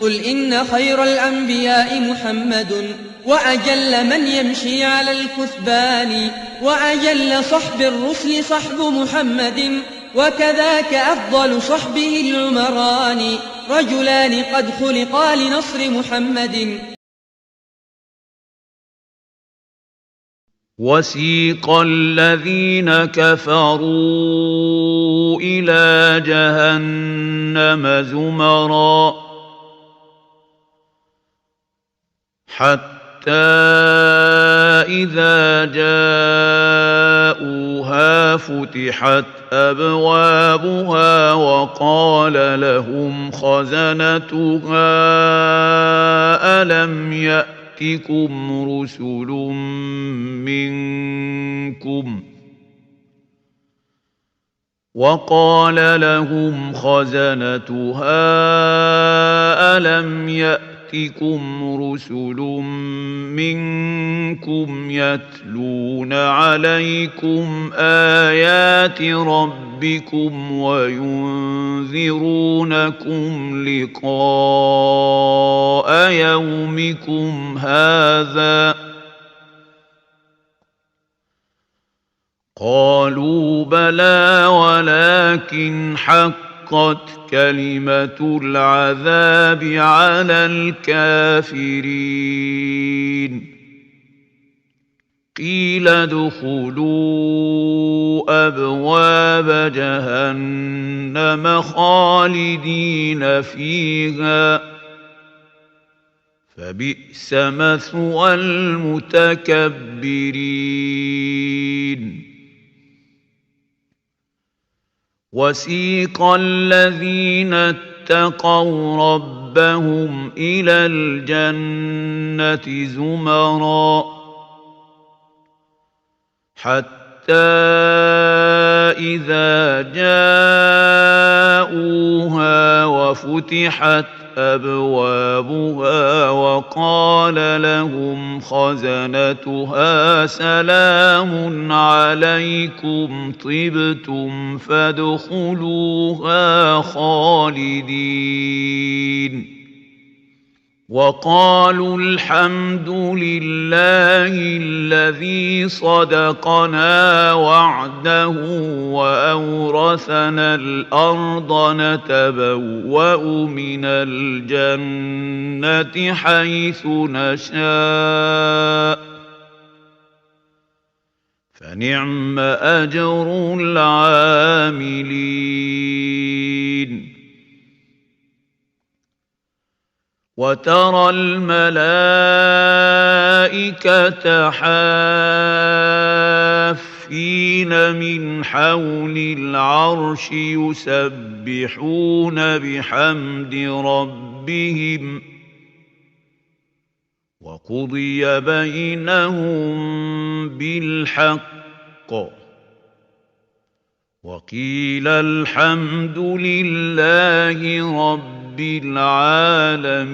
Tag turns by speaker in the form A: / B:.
A: قل إن خير الأنبياء محمد وأجل من يمشي على الكثبان وأجل صحب الرسل صحب محمد وكذاك أفضل صحبه العمران رجلان قد خلقا لنصر محمد.
B: وسيق الذين كفروا إلى جهنم زمرا حتى إذا جاءوها فتحت أبوابها وقال لهم خزنتها ألم يأتكم رسل منكم يتلون عليكم آيات ربكم وينذرونكم لقاء يومكم هذا قالوا بلى ولكن حقت كلمة العذاب على الكافرين. قيل ادخلوا أبواب جهنم خالدين فيها فبئس مثوى المتكبرين. وسيق الذين اتقوا ربهم إلى الجنة زمرا حتى إذا جاءوها وفتحت أبوابها وقال لهم خزنتها سلام عليكم طبتم فادخلوها خالدين وقالوا الحمد لله الذي صدقنا وعده وأورثنا الأرض نتبوأ من الجنة حيث نشاء فنعم أجر العاملين. وترى الملائكة حافين من حول العرش يسبحون بحمد ربهم وقضي بينهم بالحق وقيل الحمد لله رب العالمين.